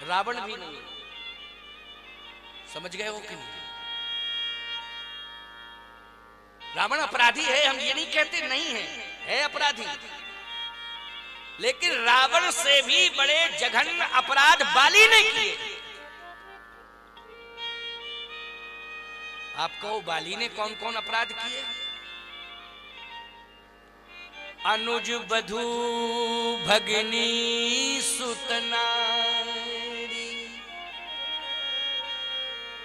रावण भी नहीं। समझ गए हो कि नहीं? रावण अपराधी है, हम ये नहीं कहते नहीं है अपराधी, लेकिन रावण से भी बड़े जघन्य अपराध बाली ने किए। आप कहो बाली ने कौन कौन अपराध किए? अनुज बधू भगनी सुतनारी,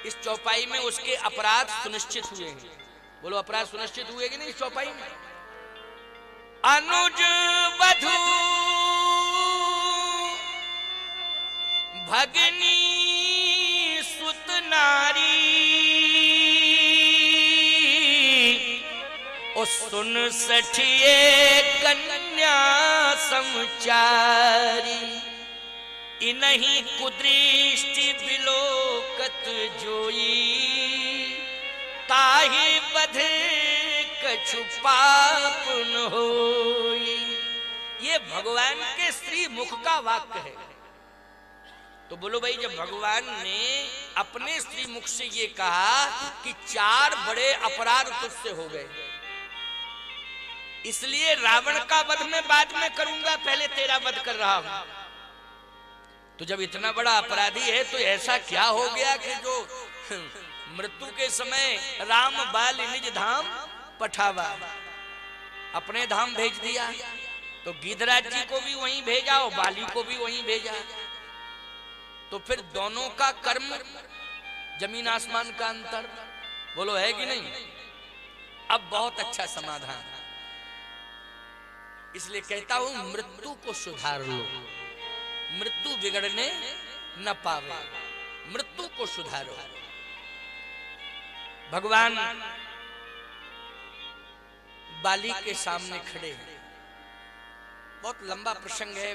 इस चौपाई में उसके अपराध सुनिश्चित हुए हैं। बोलो अपराध सुनिश्चित हुए कि नहीं इस चौपाई में? अनुज बधू भगनी सुतनारी, ओ सुन सठिए कन्या समचारी, इनहि कुदृष्टि बिलोकत जोई, ताहि बध कछु पाप न होई। ये भगवान के श्री मुख का वाक्य है। तो बोलो भाई, जब भगवान ने अपने श्री मुख से ये कहा कि 4 बड़े अपराध तुझसे हो गए, इसलिए रावण का वध मैं बाद में करूंगा, पहले तेरा वध कर रहा हूं। तो जब इतना बड़ा अपराधी है तो ऐसा क्या हो गया कि जो मृत्यु के समय राम बाल निज धाम पठावा, अपने धाम भेज दिया, तो गिरिराज जी को भी वहीं भेजा और बाली को भी वहीं भेजा। तो फिर दोनों का कर्म जमीन आसमान का अंतर, बोलो है कि नहीं? अब बहुत अच्छा समाधान, इसलिए कहता हूं मृत्यु को सुधार लो, मृत्यु बिगड़ने न पावे, मृत्यु को सुधारो। भगवान बाली के सामने खड़े हैं। बहुत लंबा प्रसंग है,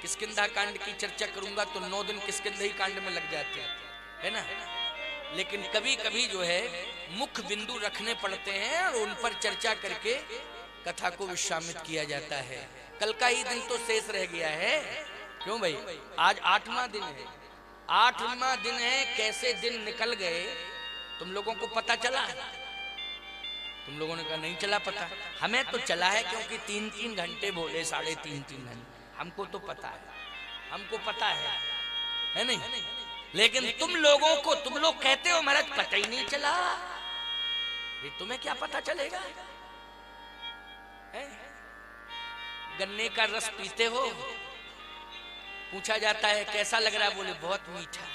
किष्किंधा कांड की चर्चा करूंगा तो 9 दिन किष्किंधा ही कांड में लग जाते हैं, है ना? लेकिन कभी कभी जो है मुख्य बिंदु रखने पड़ते हैं और उन पर चर्चा करके कथा को विश्रामित किया जाता है। कल का ही दिन तो शेष रह गया है। क्यों भाई? आज 8वां दिन है, 8वां दिन है। कैसे दिन निकल गए तुम लोगों को पता चला? तुम लोगों ने कहा नहीं चला पता। हमें तो चला है, क्योंकि 3-3 घंटे बोले, 3.5 घंटे, हमको तो पता है, हमको पता है नहीं? लेकिन तुम लोगों को, तुम लोग कहते हो महाराज पता ही नहीं चला। ये तुम्हें क्या पता चलेगा? गन्ने का रस पीते हो, पूछा जाता है कैसा लग रहा है, बोले बहुत मीठा,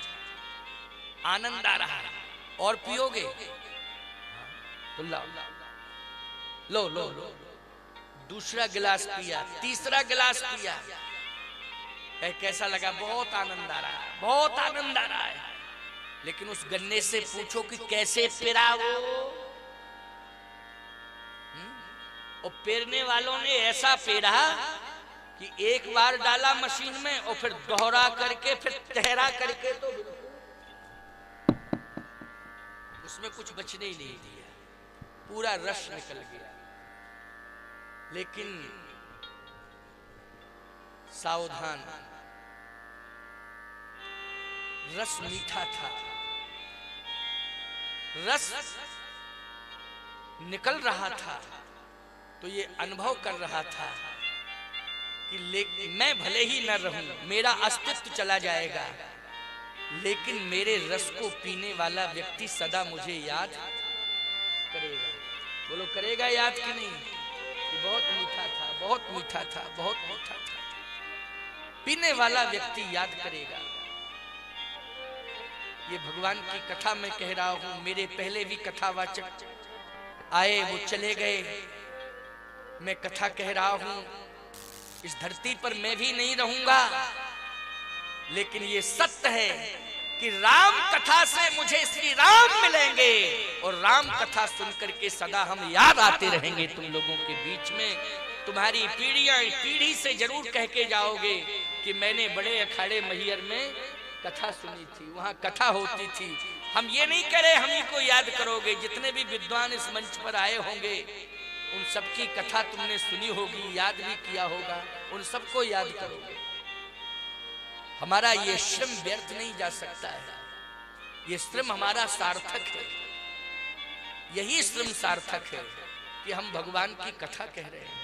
आनंद आ रहा है, और पियोगे? तो लो लो लो लो, दूसरा गिलास पिया, तीसरा गिलास पिया, कैसा लगा? बहुत आनंद आ रहा है, बहुत आनंद आ रहा है। लेकिन उस गन्ने से पूछो कि कैसे पेरा वो, और पेरने वालों ने ऐसा पेरा कि एक बार डाला मशीन में और फिर दोहरा करके, फिर तहरा करके, तो उसमें कुछ बचने ही नहीं दिया, पूरा रस निकल गया। लेकिन सावधान, रस मीठा था, रस निकल रहा था, तो ये अनुभव कर रहा था कि मैं भले ही न रहूं, मेरा अस्तित्व चला जाएगा, लेकिन मेरे रस को पीने वाला व्यक्ति सदा मुझे याद करेगा। बोलो करेगा याद कि नहीं? कि बहुत मीठा था, बहुत मीठा था, बहुत मीठा था। पीने वाला व्यक्ति याद करेगा। ये भगवान की कथा मैं कह रहा हूं, मेरे पहले भी कथावाचक आए, वो चले गए, मैं कथा कह रहा हूं। इस धरती पर मैं भी नहीं रहूंगा, लेकिन ये सत्य है कि राम कथा से मुझे श्री राम मिलेंगे, और राम कथा सुनकर के सदा हम याद आते रहेंगे तुम लोगों के बीच में। तुम्हारी पीढ़ियां पीढ़ी से जरूर कह के जाओगे कि मैंने बड़े अखाड़े मैहर में कथा सुनी थी, वहां कथा होती थी। हम ये नहीं कह रहे हम ही को याद करोगे, जितने भी विद्वान इस मंच पर आए होंगे उन सबकी कथा तुमने सुनी होगी, याद भी किया होगा, उन सबको याद करोगे। हमारा ये श्रम व्यर्थ नहीं जा सकता है। ये श्रम हमारा सार्थक है। यही श्रम सार्थक है कि हम भगवान की कथा कह रहे हैं।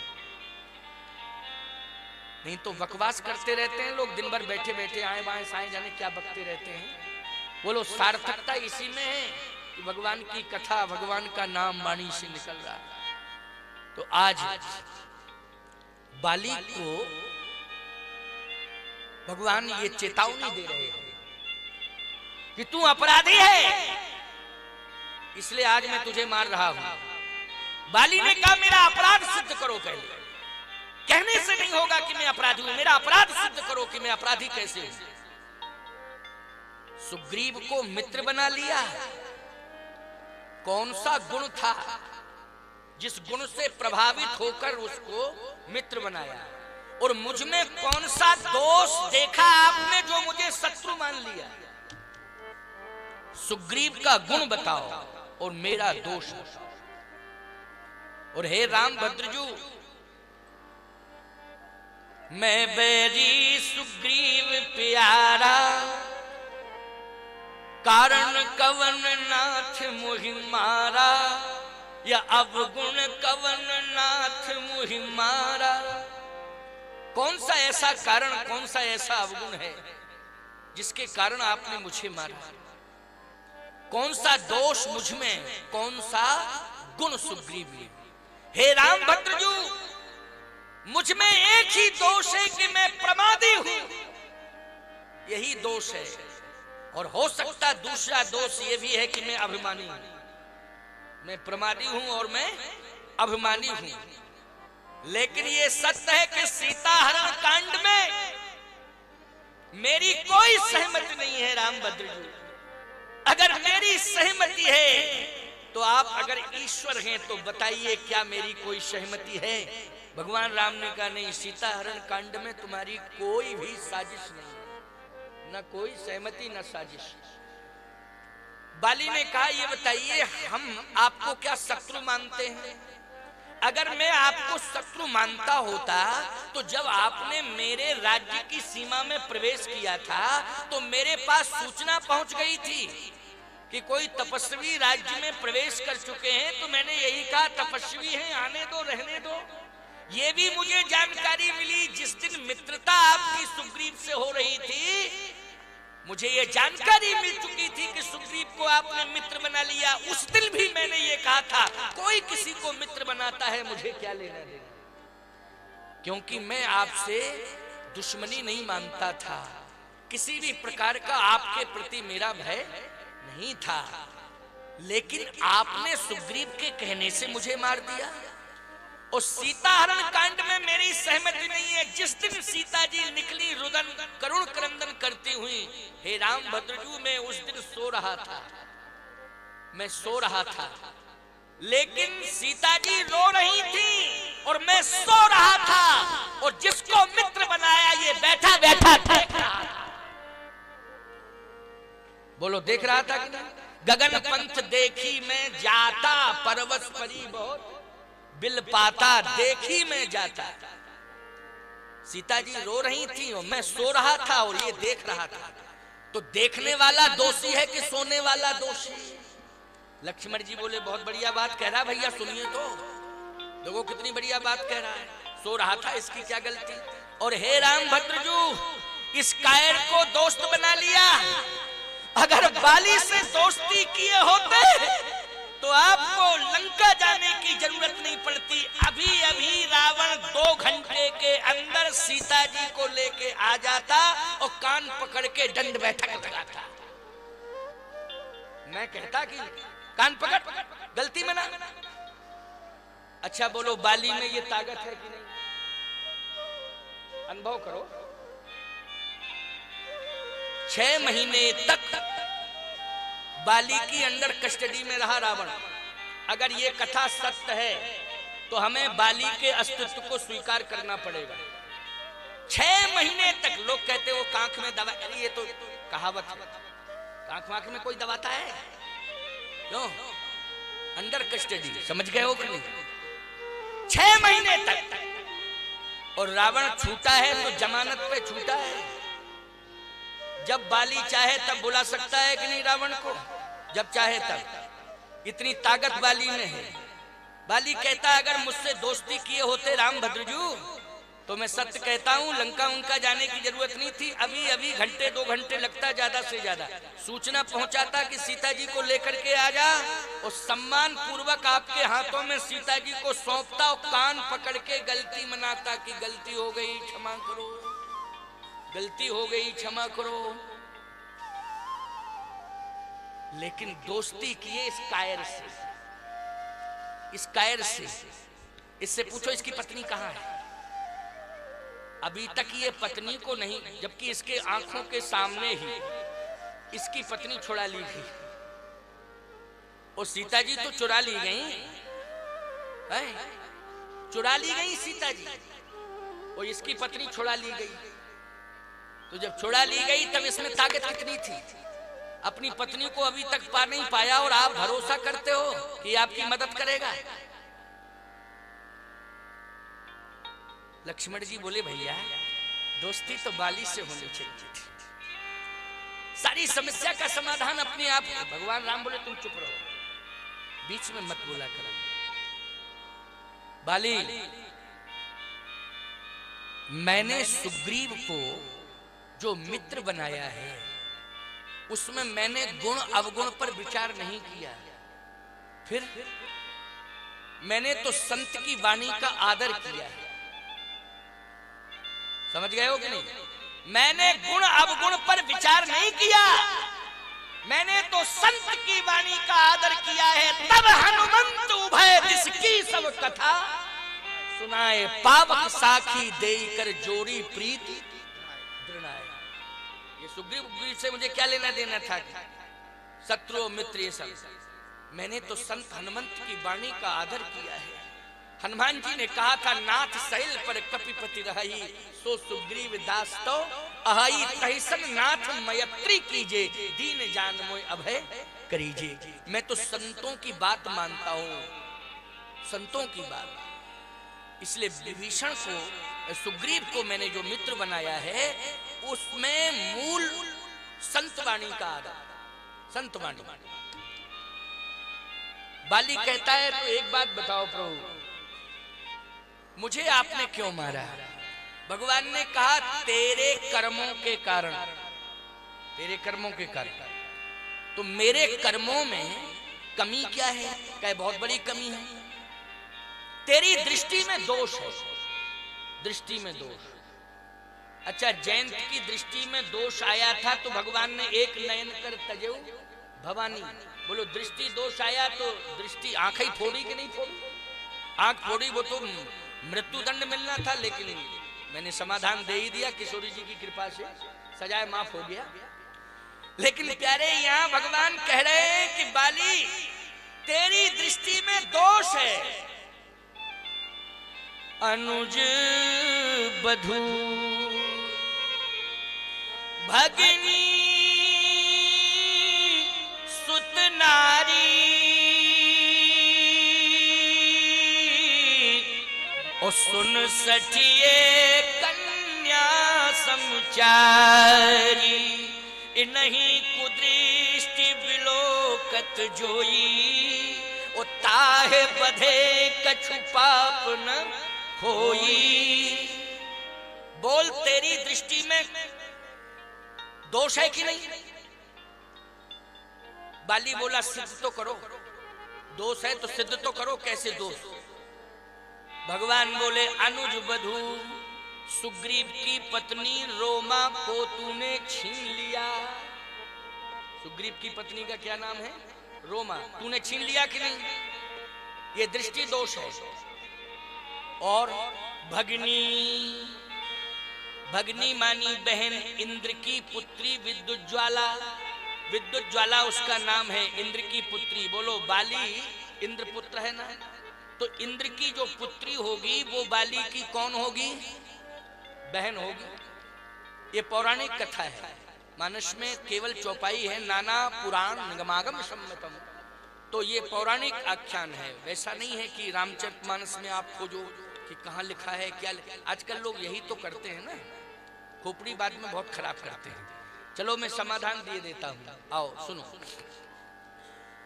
नहीं तो बकवास करते रहते हैं लोग, दिन भर बैठे बैठे आए बाएं साएं जाने क्या बकते रहते हैं। बोलो सार्थकता इसी में है कि भगवान की कथा, भगवान का नाम वाणी से निकल रहा है। तो आज बाली को भगवान ये चेतावनी दे रहे हैं कि तू अपराधी है, इसलिए आज मैं तुझे मार रहा हूं। बाली ने कहा मेरा अपराध सिद्ध करो पहले। कहने से नहीं होगा कि मैं अपराधी हूं, मेरा अपराध सिद्ध करो कि मैं अपराधी कैसे हूं। सुग्रीव को मित्र बना लिया। कौन सा गुण था जिस गुण से प्रभावित होकर उसको मित्र बनाया? और मुझ में कौन सा दोष देखा आपने जो मुझे शत्रु मान लिया? सुग्रीव का गुण बताओ और मेरा दोष। और हे रामभद्रजू, मैं बैरी सुग्रीव प्यारा, कारण कवन नाथ मुहि मारा, या अवगुण कवन नाथ मुहि मारा। कौन सा ऐसा कारण, कौन सा ऐसा अवगुण है जिसके कारण आपने मुझे मारा? कौन सा दोष मुझ में, कौन सा गुण सुग्रीव में? हे रामभद्रजू, मुझ में एक ही दोष है कि मैं प्रमादी हूं। यही दोष है। और हो सकता दूसरा दोष ये भी है कि मैं अभिमानी हूं। मैं प्रमादी हूं और मैं अभिमानी हूं। लेकिन ये सत्य है कि सीता हरण कांड में मेरी कोई सहमति नहीं है। रामभद्रजू, अगर मेरी सहमति है तो आप अगर ईश्वर हैं तो बताइए क्या मेरी कोई सहमति है? भगवान राम ने कहा नहीं, सीता हरण कांड में तुम्हारी कोई भी साजिश नहीं, न कोई सहमति न साजिश। बाली ने कहा ये बताइए हम आपको क्या शत्रु मानते हैं? अगर मैं आपको शत्रु मानता होता तो जब आपने मेरे राज्य की सीमा में प्रवेश किया था तो मेरे पास सूचना पहुंच गई थी कि कोई तपस्वी राज्य में प्रवेश कर चुके हैं। तो मैंने यही कहा तपस्वी हैं, आने दो, रहने दो। ये भी मुझे जानकारी मिली जिस दिन मित्रता आपकी सुग्रीव से हो रही थी, मुझे ये जानकारी मिल चुकी थी कि सुग्रीव को आपने मित्र बना लिया। उस दिन भी मैंने ये कहा था कोई किसी को मित्र बनाता है, मुझे क्या लेना देना, क्योंकि मैं आपसे दुश्मनी नहीं मानता था। किसी भी प्रकार का आपके प्रति मेरा भय नहीं था। लेकिन आपने सुग्रीव के कहने से मुझे मार दिया। और सीता हरण कांड में मेरी सहमति नहीं है। जिस दिन सीता जी निकली रुदन करुण क्रंदन करती हुई, हे रामभद्रजू, मैं उस दिन सो रहा था, मैं सो रहा था। लेकिन सीता जी रो रही थी और मैं सो रहा था। और जिसको मित्र बनाया ये बैठा बैठा देख रहा था। बोलो देख रहा था कि नहीं? गगन पंथ देखी मैं जाता, परवश परी बहुत बिल पाता, देखी मैं जाता। सीता जी रो रही थी और मैं सो रहा था और ये देख रहा था। तो देखने वाला दोषी है कि सोने वाला दोषी? लक्ष्मण जी बोले बहुत बढ़िया बात कह रहा भैया, सुनिए तो देखो कितनी बढ़िया बात कह रहा है। सो रहा था, इसकी क्या गलती? और हे रामभद्रजू, इस कायर को दोस्त बना लिया। अगर बाली से दोस्ती किए होते तो आपको लंका जाने की जरूरत नहीं पड़ती। अभी अभी रावण 2 घंटे के अंदर सीता जी को लेके आ जाता और कान पकड़ के दंड बैठक लगाता। मैं कहता कि कान पकड़, गलती में ना। अच्छा बोलो, बाली में ये ताकत है कि नहीं? अनुभव करो। 6 महीने तक बाली की अंडर कस्टडी में रहा रावण। अगर ये कथा सत्य है तो हमें बाली के अस्तित्व को स्वीकार करना पड़ेगा। 6 महीने तक लोग कहते वो कांख में दवा, ये तो कहावत है, कांख वांख में कोई दबाता है? क्यों? अंडर कस्टडी, समझ गए हो कि नहीं? 6 महीने तक। और रावण छूटा है तो जमानत पे छूटा है। जब बाली चाहे तब बुला सकता है कि नहीं रावण को, जब चाहे तब। इतनी ताकत बाली में है। बाली कहता अगर मुझसे दोस्ती किए होते रामभद्रजू तो मैं सत्य कहता हूं लंका उनका जाने की जरूरत नहीं थी। अभी अभी घंटे 2 घंटे लगता ज्यादा से ज्यादा, सूचना पहुंचाता कि सीता जी को लेकर के आ जा, और सम्मान पूर्वक आपके हाथों में सीता जी को सौंपता और कान पकड़ के गलती मनाता कि गलती हो गई क्षमा करो, गलती हो गई क्षमा करो। लेकिन दोस्ती किए इस कायर से, इस कायर से। इससे पूछो इसकी पत्नी कहाँ है? अभी तक ये पत्नी को नहीं, जबकि इसके आंखों के सामने ही इसकी पत्नी छुड़ा ली गई। और सीता जी तो चुरा ली गई, चुरा ली गई सीता जी, और इसकी पत्नी छुड़ा ली गई। तो जब छुड़ा ली गई तब इसमें ताकत कितनी थी? अपनी पत्नी को अभी तक पा नहीं पाया और आप भरोसा करते हो कि आपकी मदद करेगा। लक्ष्मण जी बोले भैया दोस्ती तो बाली से होनी चाहिए थी, सारी समस्या का समाधान अपने आप। भगवान राम बोले तुम चुप रहो, बीच में मत बोला करो। बाली, मैंने सुग्रीव को जो मित्र बनाया है उसमें मैंने गुण अवगुण पर विचार नहीं किया, फिर मैंने तो संत की वाणी का आदर किया है। समझ गए हो कि नहीं? मैंने गुण अवगुण पर विचार नहीं किया, मैंने तो संत की वाणी का आदर किया है। तब हनुमंत उभय जिसकी सब कथा सुनाए, पावक साखी देकर जोड़ी प्रीति दृढ़ाए। ये सुग्रीव से मुझे क्या लेना देना था? शत्रु मित्र ये सब, मैंने तो संत हनुमंत की वाणी का आदर किया है। हनुमान जी ने कहा था नाथ सहिल पर कपिपति रही, सो सुग्रीव दास तो अहाई तहिसन नाथ मैत्री कीजे, दीन जान मोय अभय करीजे। मैं तो संतों की बात मानता हूं, संतों की बात। इसलिए विभीषण को, सुग्रीव को मैंने जो मित्र बनाया है उसमें मूल संतवाणी का आदर, संतवाणी। बाली कहता है तो एक बात बताओ प्रभु, मुझे आपने क्यों मारा? भगवान ने कहा तेरे कर्मों के कारण, तेरे कर्मों के कारण। तो मेरे कर्मों में कमी क्या है? क्या बहुत बड़ी कमी है? तेरी दृष्टि में दोष है, दृष्टि में दोष। अच्छा, जयंत की दृष्टि में दोष आया था तो भगवान ने एक नयन कर तजेऊ भवानी। बोलो दृष्टि दोष आया तो दृष्टि आंख ही फोड़ी कि नहीं फोड़ी? आंख फोड़ी वो तो मृत्यु दंड मिलना था, लेकिन मैंने समाधान दे ही दिया, किशोरी जी की कृपा से सजाए माफ हो गया। लेकिन प्यारे यहाँ भगवान कह रहे हैं कि बाली तेरी दृष्टि में दोष है। अनुज बधू भगिनी सुत नारी, और सुन सठिए कन्या समचारी, नहीं कुदृष्टि विलोकत जोई, ओ ताहे बधे कछु पाप न होई। बोल तेरी दृष्टि में दोष है कि नहीं? बाली बोला सिद्ध तो करो, दोष है तो सिद्ध तो करो, कैसे दोष? भगवान बोले अनुज बधू सुग्रीव की पत्नी रोमा को तूने छीन लिया। सुग्रीव की पत्नी का क्या नाम है? रोमा। तूने छीन लिया कि नहीं? ये दृष्टि दोष है। और भगनी, भगनी मानी बहन, इंद्र की पुत्री विद्युत ज्वाला। विद्युत ज्वाला उसका नाम है, इंद्र की पुत्री। बोलो बाली इंद्र पुत्र है ना, तो इंद्र की जो पुत्री होगी वो बाली की कौन होगी? बहन होगी। ये पौराणिक कथा है, मानस में केवल चौपाई है, नाना पुराण निगमागम सम्मतम। तो ये पौराणिक आख्यान है, वैसा नहीं है कि रामचरितमानस में आप खोजो कि कहाँ लिखा है क्या लिखा। आजकल लोग यही तो करते हैं ना, खोपड़ी बाद में बहुत खराब करते हैं। चलो मैं समाधान दिए देता हूं, आओ सुनो।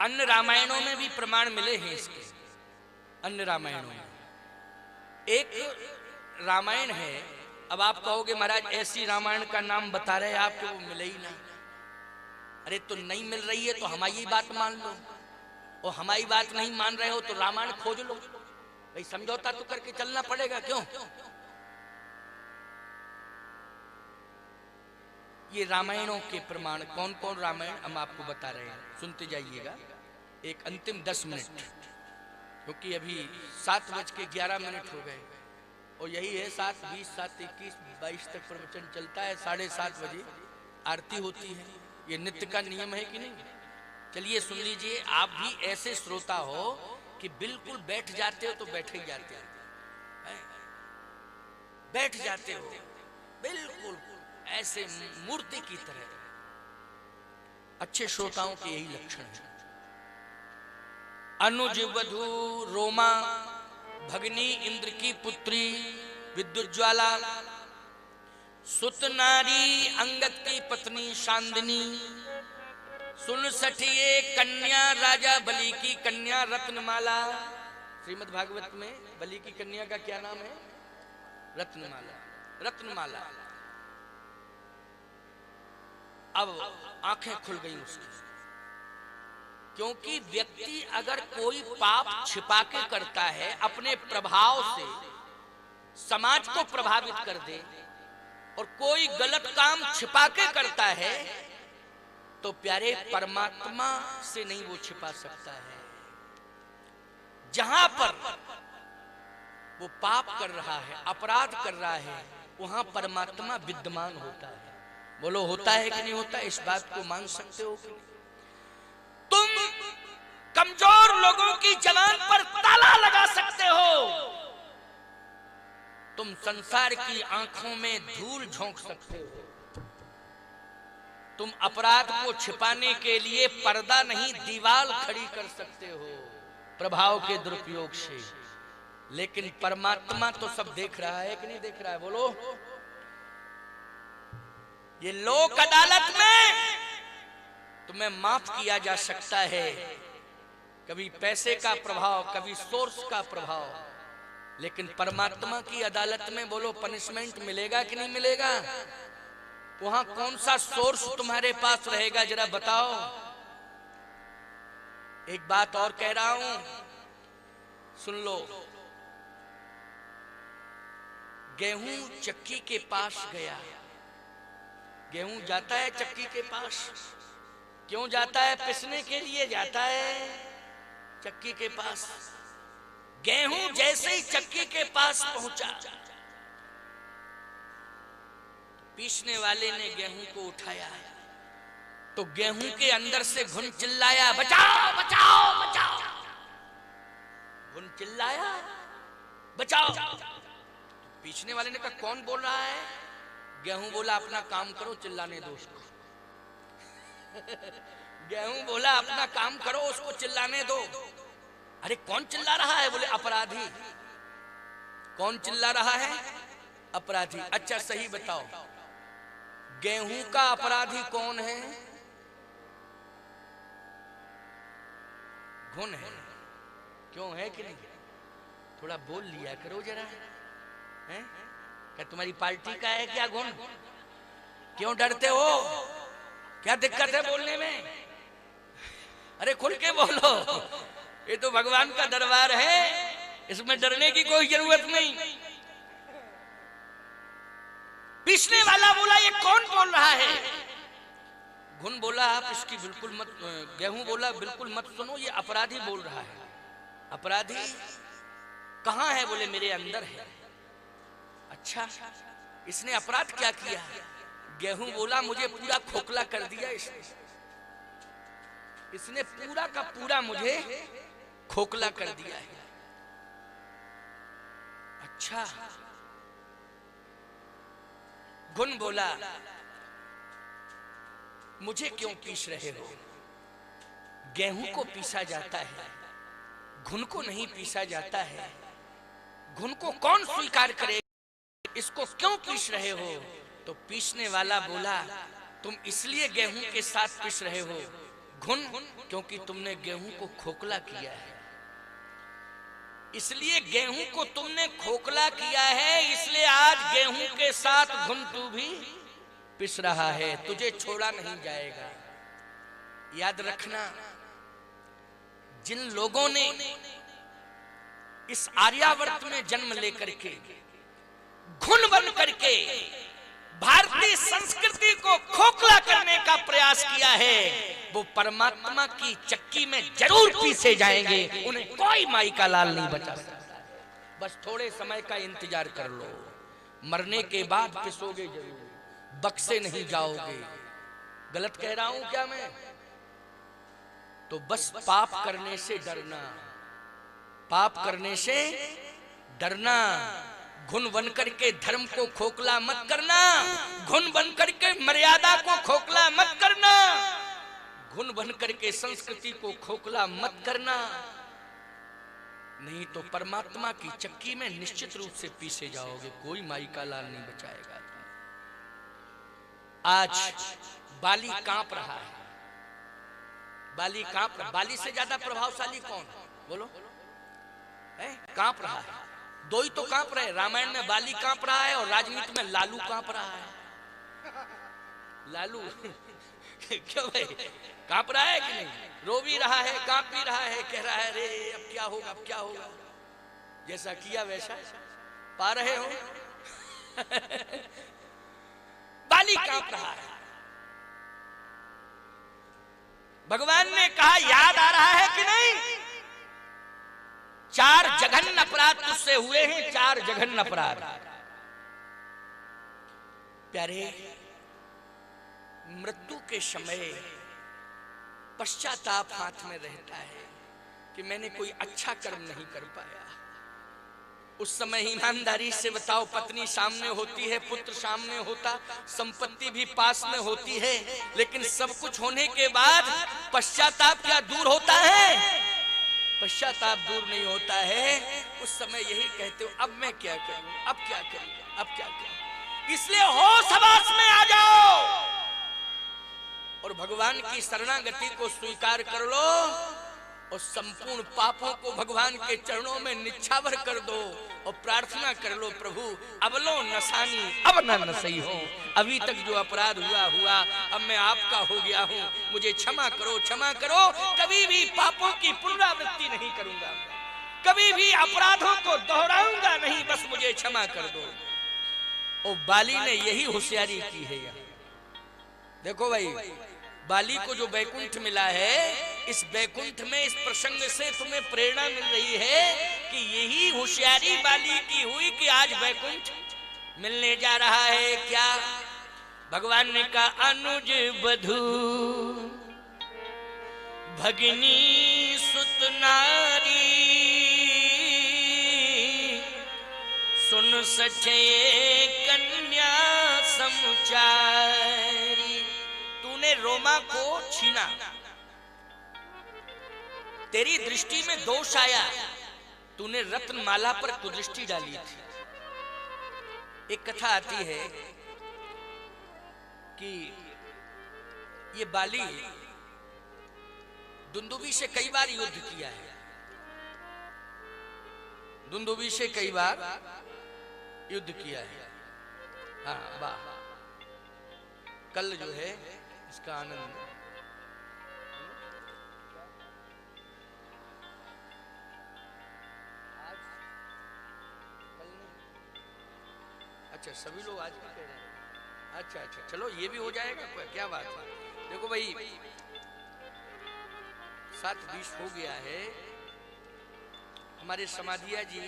अन्य रामायणों में भी प्रमाण मिले हैं इसके। अन्य रामायणों में एक रामायण है, अब आप कहोगे महाराज ऐसी रामायण का नाम बता रहे आप कि वो मिले ही नहीं। अरे तो नहीं मिल रही है तो हमारी बात मान लो, और हमारी बात नहीं मान रहे हो तो रामायण खोज लो। भाई समझौता तो करके चलना पड़ेगा, क्यों? ये रामायणों के प्रमाण कौन कौन रामायण हम आपको बता रहे हैं, सुनते जाइएगा। एक अंतिम 10 मिनट, क्योंकि अभी 7:11 हो गए और यही है 7:20, 7:21, 22 तक प्रवचन चलता है। 7:30 बजे आरती होती है। ये नित्य का नियम है कि नहीं? चलिए सुन लीजिए। आप भी ऐसे श्रोता हो कि बिल्कुल बैठ जाते हो तो बैठे ही जाते हो, बैठ जाते हो बिल्कुल ऐसे मूर्ति की तरह। अच्छे श्रोताओं के यही लक्षण है। अनुज वधू रोमा भगनी इंद्र की पुत्री विद्युज्ज्वाला, सुत नारी अंगद की पत्नी शांदिनी, सुन सठिए कन्या राजा बलि की कन्या रत्नमाला। श्रीमद् भागवत में बलि की कन्या का क्या नाम है? रत्नमाला। रत्नमाला। अब आंखें खुल गई उसकी, क्योंकि व्यक्ति अगर कोई पाप छिपा के करता है, अपने प्रभाव से समाज को प्रभावित कर दे, और कोई गलत काम छिपा के करता है, तो प्यारे परमात्मा से नहीं वो छिपा सकता है। जहां पर वो पाप कर रहा है, अपराध कर रहा है, वहां परमात्मा विद्यमान होता है। बोलो होता है कि नहीं होता? इस बात को मान सकते हो कि तुम कमजोर लोगों की जवान पर ताला लगा सकते हो, तुम संसार की आंखों में धूल झोंक सकते हो, तुम अपराध को छिपाने के लिए पर्दा नहीं दीवार खड़ी कर सकते हो प्रभाव के दुरुपयोग से, लेकिन परमात्मा तो सब देख रहा है कि नहीं देख रहा है? बोलो। ये लोक अदालत में तुम्हें माफ किया जा सकता है, कभी पैसे का प्रभाव, कभी सोर्स का प्रभाव, लेकिन परमात्मा की अदालत में बोलो पनिशमेंट मिलेगा कि नहीं मिलेगा? वहां कौन सा सोर्स तुम्हारे पास रहेगा, जरा बताओ। एक बात और कह रहा हूं, सुन लो। गेहूं चक्की के पास गया। गेहूं जाता है चक्की के पास, क्यों जाता है? पिसने के लिए जाता है चक्की के पास। गेहूं जैसे ही चक्की के पास पहुंचा, पीसने वाले ने गेहूं को उठाया, तो गेहूं के अंदर से घुन चिल्लाया, बचाओ बचाओ बचाओ। घुन चिल्लाया, बचाओ। तो पीसने वाले ने कहा कौन बोल रहा है? गेहूं बोला अपना काम करो, चिल्लाने दो उसको। गेहूं बोला अपना काम करो, उसको चिल्लाने दो। अरे कौन चिल्ला रहा है? बोले अपराधी। कौन चिल्ला रहा है? अपराधी। अच्छा सही बताओ, गेहूं का अपराधी कौन है? घुन है। क्यों है कि नहीं? थोड़ा बोल लिया करो जरा, है? क्या तुम्हारी पार्टी का है क्या घुन? क्यों डरते हो? क्या दिक्कत है बोलने में? अरे खुल के बोलो, ये तो भगवान का दरबार है, इसमें डरने की कोई जरूरत नहीं। पीसने वाला बोला ये कौन बोल रहा है? घुन बोला आप इसकी बिल्कुल मत, गेहूं बोला बिल्कुल मत सुनो, ये अपराधी बोल रहा है। अपराधी कहां है? बोले मेरे अंदर है। अच्छा, इसने अपराध क्या किया? गेहूं बोला मुझे पूरा खोखला कर दिया इसने पूरा का पूरा मुझे खोखला कर दिया है। अच्छा, घुन बोला मुझे क्यों पीस रहे हो? गेहूं को पीसा जाता है, घुन को नहीं पीसा जाता है। घुन को कौन स्वीकार करे? इसको क्यों पीस रहे हो? तो पीसने वाला बोला तुम इसलिए गेहूं के साथ पिस रहे हो घुन, क्योंकि तुमने गेहूं को खोखला किया है। इसलिए गेहूं को तुमने खोखला किया है, इसलिए आज गेहूं के साथ घुन तू भी पिस रहा है, तुझे छोड़ा नहीं जाएगा। याद रखना, जिन लोगों ने इस आर्यावर्त में जन्म लेकर के घुन बन करके भारतीय संस्कृति को खोखला करने का प्रयास किया है, वो परमात्मा की चक्की में जरूर पीसे जाएंगे। उन्हें कोई माई का लाल नहीं बचा सकता। बस थोड़े समय का इंतजार कर लो, मरने के बाद पिसोगे जरूर, बक्से नहीं जाओगे। गलत कह रहा हूं क्या मैं? तो बस पाप करने से डरना, पाप करने से डरना। घुन बन करके धर्म को खोखला मत करना, घुन बन करके मर्यादा को खोखला मत करना, घुन बन करके संस्कृति को खोखला मत करना, नहीं तो परमात्मा की चक्की में निश्चित रूप से पीसे जाओगे, कोई माई का लाल नहीं बचाएगा। आज बाली कांप रहा है, बाली कांप रहा। बाली से ज्यादा प्रभावशाली कौन? बोलो, कांप रहा है। दो ही तो कांप रहे, रामायण में बाली कांप रहा है और राजनीति में लालू कांप रहा है। लालू क्यों भाई कांप रहा है कि नहीं? रो भी रहा है, कांप भी रहा है, कह रहा है रे अब क्या होगा, अब क्या होगा। जैसा किया वैसा पा रहे हो। बाली कांप रहा है। भगवान ने कहा याद आ रहा है कि नहीं? 4 जघन्य अपराध तुझसे हुए हैं, 4 जघन्य अपराध। प्यारे, मृत्यु के समय पश्चाताप हाथ में रहता है कि मैंने कोई अच्छा कर्म नहीं कर पाया। उस समय ईमानदारी से बताओ, पत्नी सामने होती है, पुत्र सामने होता, संपत्ति भी पास में होती है, लेकिन सब कुछ होने के बाद पश्चाताप क्या दूर होता है? पश्चाताप दूर नहीं होता है। उस समय यही कहते हो अब मैं क्या करूं, अब क्या करूं, अब क्या करूं। इसलिए होश हवास में आ जाओ और भगवान की शरणागति को स्वीकार कर लो और संपूर्ण पापों को भगवान के चरणों में निछावर कर दो और प्रार्थना कर लो, प्रभु अब लो नसानी अब न नसई हो। अभी तक जो अपराध हुआ अब मैं आपका हो गया हूँ, मुझे क्षमा करो, क्षमा करो। कभी भी पापों की पुनरावृत्ति नहीं करूंगा, कभी भी अपराधों को दोहराऊंगा नहीं, बस मुझे क्षमा कर दो। और बाली ने यही होशियारी की है। देखो भाई, बाली को जो वैकुंठ मिला है, इस वैकुंठ में इस प्रसंग से तुम्हें प्रेरणा मिल रही है कि यही होशियारी बाली की हुई कि आज वैकुंठ मिलने जा रहा है। क्या भगवान ने कहा अनुज बधू भगिनी सुत नारी सुन सचे कन्या समुचारी। तूने रोमा को छीना, तेरी दृष्टि में दोष आया, तूने रत्नमाला पर कुदृष्टि डाली थी। एक कथा आती है कि ये बाली दुंदुभी से कई बार युद्ध किया है, दुंदुभी से कई बार युद्ध किया है। हाँ वाह, कल जो है इसका आनंद। अच्छा सभी लोग आज भी कह रहे हैं। अच्छा अच्छा चलो ये भी हो जाएगा, क्या बात है। देखो भाई 7:20 हो गया है। हमारे समाधिया जी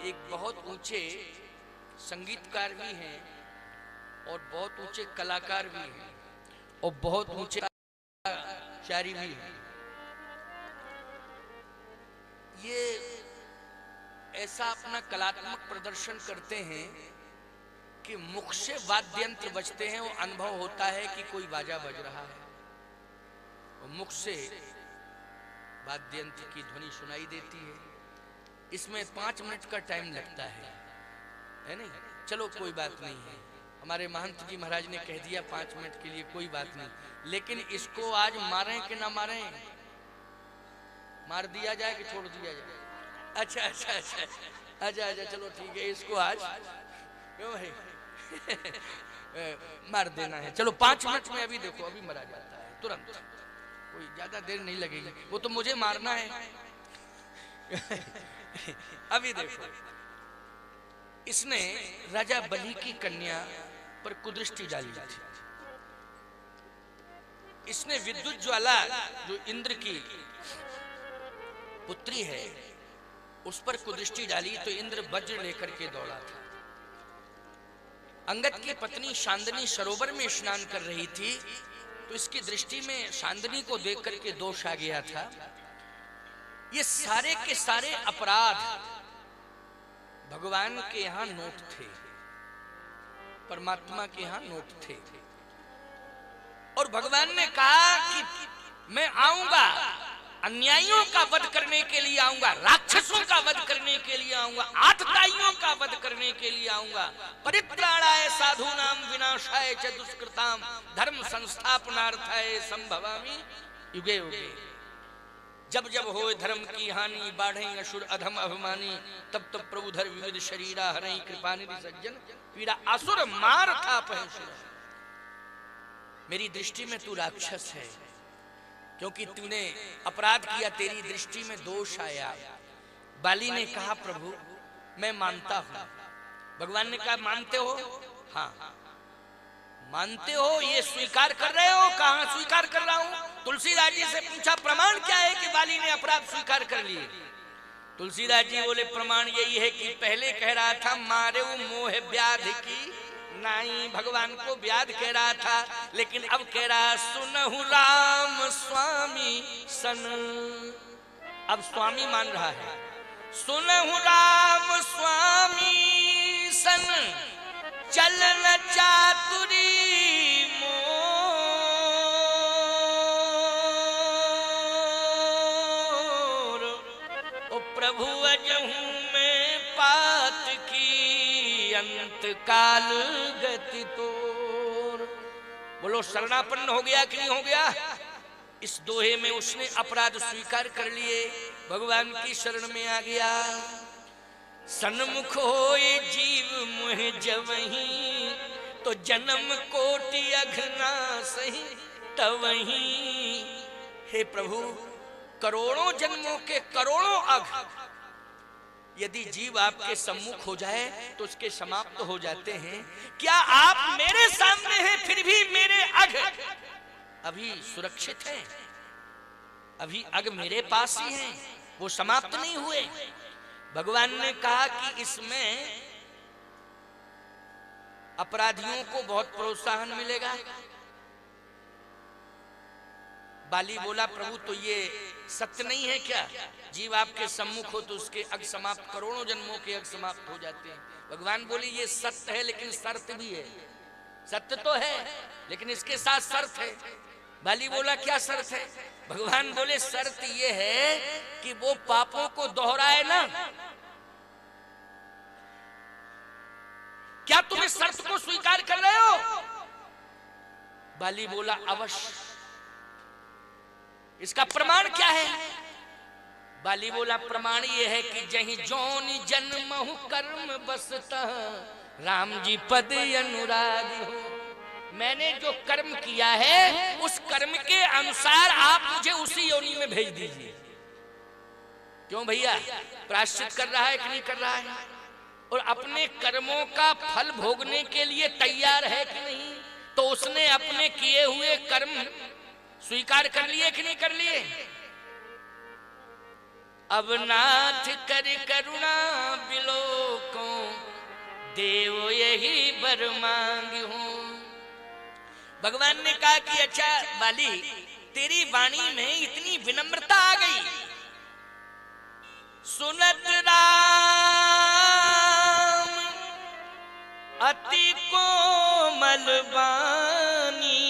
एक बहुत ऊंचे संगीतकार भी हैं और बहुत ऊंचे कलाकार भी हैं और बहुत ऊंचे शायरी भी हैं। ये ऐसा अपना कलात्मक प्रदर्शन करते हैं कि मुख से वाद्य यंत्र बजते हैं, वो अनुभव होता है कि कोई बाजा बज रहा है, और मुख से वाद्य यंत्र की ध्वनि सुनाई देती है। इसमें 5 मिनट का टाइम लगता है नहीं? चलो कोई बात नहीं है, हमारे महंत जी महाराज ने कह दिया 5 मिनट के लिए कोई बात नहीं, लेकिन इसको आज मारें कि ना मारें, मार दिया जाए कि छोड़ दिया जाए? अच्छा अच्छा अच्छा अच्छा अच्छा चलो ठीक है, इसको आज क्यों भाई मार देना है। चलो 5 मिनट में अभी देखो, अभी मरा जाता है तुरंत, कोई ज्यादा देर नहीं लगेगी, वो तो मुझे मारना है अभी देखो, इसने राजा बलि की कन्या पर कुदृष्टि डाली थी। इसने विद्युत ज्वाला जो इंद्र की पुत्री है उस पर कुदृष्टि डाली तो इंद्र वज्र लेकर के दौड़ा था। अंगद की पत्नी शांदनी सरोवर में स्नान कर रही थी तो इसकी दृष्टि में शांदनी को देख करके दोष आ गया था। ये सारे के सारे अपराध भगवान के यहां नोट थे, परमात्मा के यहां नोट थे, और भगवान ने कहा कि मैं आऊंगा, अन्यायियों का वध करने के लिए आऊंगा, राक्षसों का वध करने के लिए आऊंगा, आतताइयों का वध करने के लिए आऊंगा, परित्राणाय साधूनां विनाशाय च दुष्कृतां धर्म संस्थापनार्थाय संभवामि युगे युगे। जब जब होए धर्म की हानि, बाढ़ें असुर अधम अभिमानी, तब तब प्रभु धर विविध शरीरा हरई कृपानिधि सज्जन पीड़ा असुर मार था पहुंच। मेरी दृष्टि में तू राक्षस है क्योंकि तूने अपराध किया, तेरी दृष्टि में दोष आया। बाली ने कहा प्रभु मैं मानता हूं। भगवान ने कहा मानते हो? हाँ मानते हो, ये स्वीकार कर रहे हो? कहां स्वीकार कर रहा हूं? तुलसीदास जी से पूछा प्रमाण क्या है कि बाली ने अपराध स्वीकार कर लिए? तुलसीदास जी बोले प्रमाण यही है कि पहले कह रहा था मारे मोह व्याध की नाई, भगवान को व्याध कह रहा था, लेकिन अब कह रहा सुनहु राम स्वामी सन, अब स्वामी मान रहा है। सुनहु राम स्वामी सन चलन चातुरी मोर, ओ प्रभु अजहू में पात की अंत काल गति तोर। बोलो शरणापन्न हो गया कि नहीं हो गया? इस दोहे में उसने अपराध स्वीकार कर लिए, भगवान की शरण में आ गया। सन्मुख होए जीव मुह जवहीं, तो जन्म कोटि अघना सही तवहीं। हे प्रभु करोड़ों जन्मों के करोड़ों अघ यदि जीव आपके सम्मुख हो जाए तो उसके समाप्त हो जाते हैं। क्या आप मेरे सामने हैं फिर भी मेरे अघ अभी सुरक्षित हैं? अभी अघ मेरे पास ही हैं, वो समाप्त नहीं हुए। भगवान ने कहा कि इसमें अपराधियों को बहुत प्रोत्साहन मिलेगा। बाली बोला प्रभु तो ये सत्य नहीं है क्या? जीव आपके सम्मुख हो तो उसके अग समाप्त, करोड़ों जन्मों के अग समाप्त हो जाते हैं। भगवान बोले ये सत्य है लेकिन शर्त भी है। सत्य तो है लेकिन इसके साथ शर्त है। बाली बोला क्या शर्त है? भगवान बोले शर्त ये है कि वो पापों को दोहराए ना। क्या तुम इस शर्त को स्वीकार कर रहे हो? बाली बोला अवश्य। इसका प्रमाण क्या है? बाली बोला प्रमाण ये है कि जहीं जोनि जन्महु कर्म बसता राम जी पद अनुरागी हो। मैंने जो कर्म किया है उस कर्म के अनुसार आप मुझे उसी योनि में भेज दीजिए। क्यों भैया? प्रायश्चित कर रहा है कि नहीं कर रहा है? और अपने कर्मों का फल भोगने के लिए तैयार है कि नहीं? तो उसने अपने किए हुए कर्म स्वीकार कर लिए कि नहीं कर लिए? अब नाथ कर करुणा बिलोको देव यही बर मांगी हूं। भगवान ने कहा कि अच्छा बाली तेरी वाणी में इतनी विनम्रता आ गई। सुनत राम अति कोमल वाणी,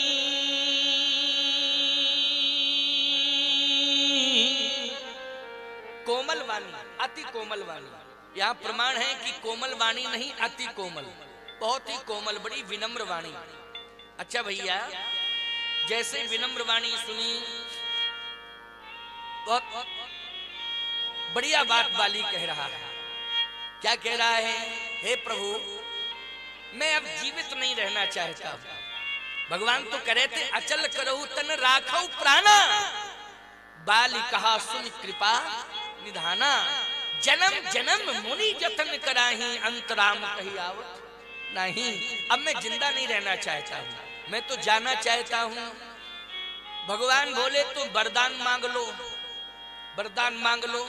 कोमल वाणी, अति कोमल वाणी। यहाँ प्रमाण है कि कोमल वाणी नहीं अति कोमल। बहुत ही कोमल, बड़ी विनम्र वाणी। अच्छा भैया, जैसे विनम्र वाणी सुनी, बहुत बढ़िया बात बाली कह रहा है। क्या कह रहा है? हे प्रभु, मैं अब जीवित नहीं रहना चाहता हूं। भगवान तो कह रहे थे अचल करहु तन राखौ प्राणा, बाली कहा सुन कृपा निधाना, जन्म जन्म मुनि जतन कराही, अंतराम कही आवत नहीं। अब मैं जिंदा नहीं रहना चाहता हूं, मैं तो जाना चाहता हूं। भगवान बोले तो वरदान मांग लो, वरदान मांग लो।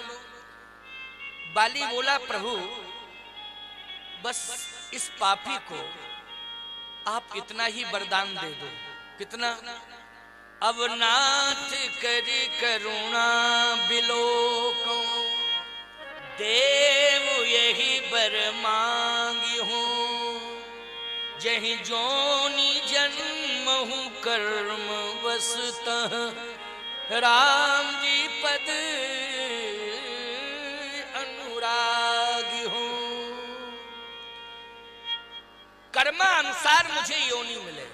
बाली बोला प्रभु बस इस पापी को आप इतना ही वरदान दे दो। कितना? अब नाथ करी करुणा बिलोको, देव यही वर मांगी हूँ, जही जोनी जन्म हूँ कर्म वसतः, राम जी पद अनुरागी हूँ। कर्मानुसार मुझे योनि मिले,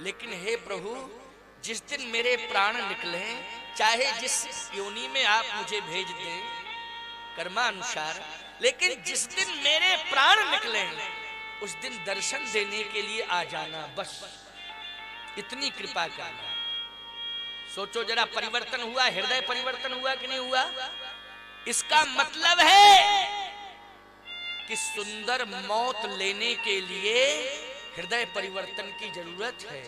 लेकिन हे प्रभु जिस दिन मेरे प्राण निकले, चाहे जिस योनि में आप मुझे भेज दें कर्मानुसार, लेकिन जिस दिन मेरे प्राण निकले उस दिन दर्शन देने के लिए आ जाना, बस इतनी कृपा करना। सोचो जरा, परिवर्तन हुआ, हृदय परिवर्तन हुआ कि नहीं हुआ? इसका मतलब है कि सुंदर मौत लेने के लिए हृदय परिवर्तन की जरूरत है।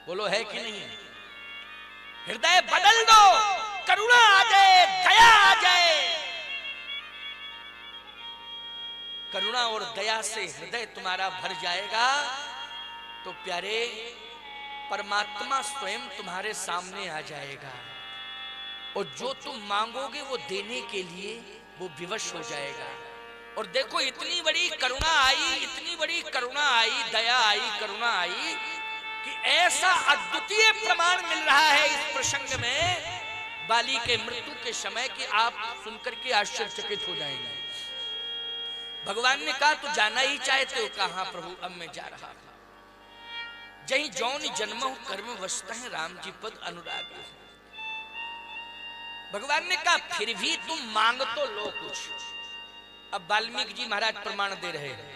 बोलो है कि नहीं? हृदय बदल दो, करुणा आ जाए, दया आ जाए। करुणा और दया से हृदय तुम्हारा भर जाएगा तो प्यारे परमात्मा स्वयं तुम्हारे सामने आ जाएगा, और जो तुम मांगोगे वो देने के लिए वो विवश हो जाएगा। और देखो इतनी बड़ी करुणा आई, इतनी बड़ी करुणा आई, दया आई, करुणा आई कि ऐसा अद्वितीय प्रमाण मिल रहा है इस प्रसंग में बाली के मृत्यु के समय कि आप सुनकर के आश्चर्यचकित हो जाएंगे। भगवान ने कहा तू जाना ही चाहते हो? कहा प्रभु अब मैं जा रहा हूं। जहीं जौन जन्म कर्म वस्तः, राम जी पद अनुराग। भगवान ने कहा फिर भी तुम मांग तो लो कुछ। अब वाल्मीकि जी महाराज प्रमाण दे रहे हैं।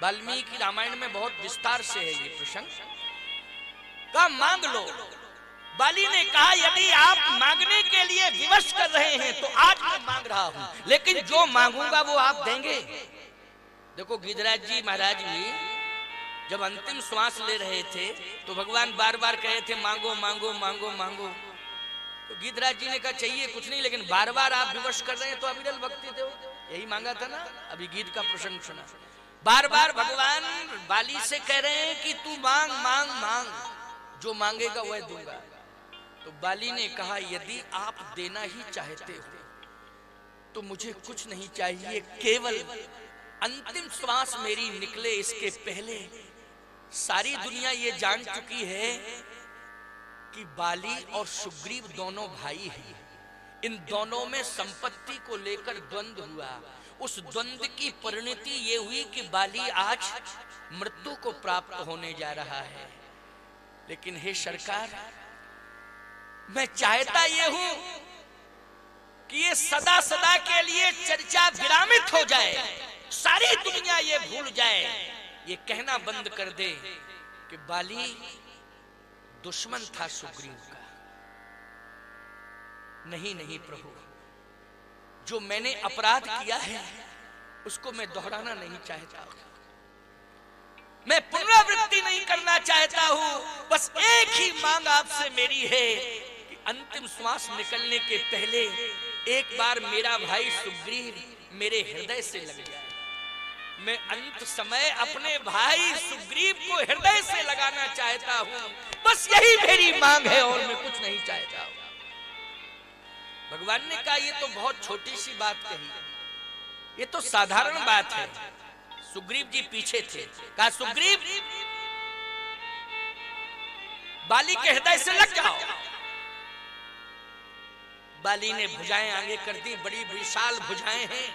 वाल्मीकि रामायण में बहुत विस्तार से है ये प्रसंग। कहा मांग लो। बाली ने कहा यदि आप मांगने के लिए विवश कर रहे हैं तो आज मैं मांग रहा हूं, लेकिन जो मांगूंगा वो आप देंगे। देखो गिरिराज जी महाराज भी जब अंतिम श्वास ले रहे थे तो भगवान बार बार कहे थे मांगो मांगो मांगो मांगो। तो गिरिराज जी ने कहा चाहिए कुछ नहीं, लेकिन बार बार आप विवश कर रहे हैं तो अविरल भक्ति दो। यही मांगा था ना, अभी गीत का प्रसंग सुना। बार बार भगवान बाली से कह रहे हैं कि तू मांग मांग मांग, जो मांगेगा वह दूंगा। तो बाली ने कहा यदि आप देना ही चाहते हो तो मुझे कुछ नहीं चाहिए, केवल अंतिम श्वास मेरी निकले इसके पहले सारी दुनिया ये जान चुकी है कि बाली और सुग्रीव दोनों भाई हैं। इन दोनों में संपत्ति को लेकर द्वंद्व हुआ। उस द्वंद्व की परिणति ये हुई कि बाली आज मृत्यु को प्राप्त होने जा रहा है। लेकिन हे सरकार, मैं चाहता ये हूं कि ये सदा सदा के लिए चर्चा विरामित हो जाए, सारी दुनिया ये भूल जाए, ये कहना बंद कर दे कि बाली दुश्मन था सुग्रीव का। नहीं नहीं प्रभु, जो मैंने अपराध किया है उसको मैं दोहराना नहीं चाहता, मैं पुनरावृत्ति नहीं करना चाहता हूं। बस एक ही मांग आपसे मेरी है कि अंतिम श्वास निकलने के पहले एक बार मेरा भाई सुग्रीव मेरे हृदय से लग जाए। मैं अंत समय अपने भाई सुग्रीव को हृदय से लगाना चाहता हूं। बस यही मेरी मांग है और मैं कुछ नहीं चाहता हूं। भगवान ने कहा ये तो बहुत छोटी सी बात कही, ये तो साधारण बात है। सुग्रीव जी पीछे थे। कहा सुग्रीव बाली के हृदय से लग जाओ। बाली ने भुजाएं आगे कर दी, बड़ी विशाल भुजाएं हैं।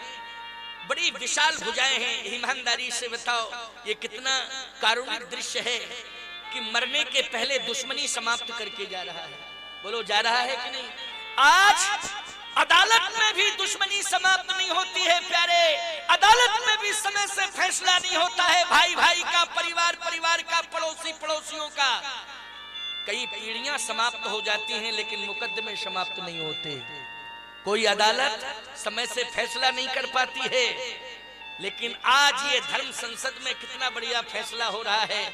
बड़ी विशाल भुजाएं हैं। ईमानदारी से बताओ ये कितना कारुणिक दृश्य है कि मरने के पहले दुश्मनी समाप्त करके जा रहा है। बोलो जा रहा है कि नहीं? आज अदालत में भी दुश्मनी समाप्त नहीं होती है प्यारे, अदालत में भी समय से फैसला नहीं होता है, भाई भाई का, परिवार परिवार का, पड़ोसी पड़ोसियों का। कई पीढ़ियां समाप्त हो जाती हैं लेकिन मुकदमे समाप्त नहीं होते। कोई अदालत समय से फैसला नहीं कर पाती है। लेकिन आज ये धर्म संसद में कितना बढ़िया फैसला हो रहा है,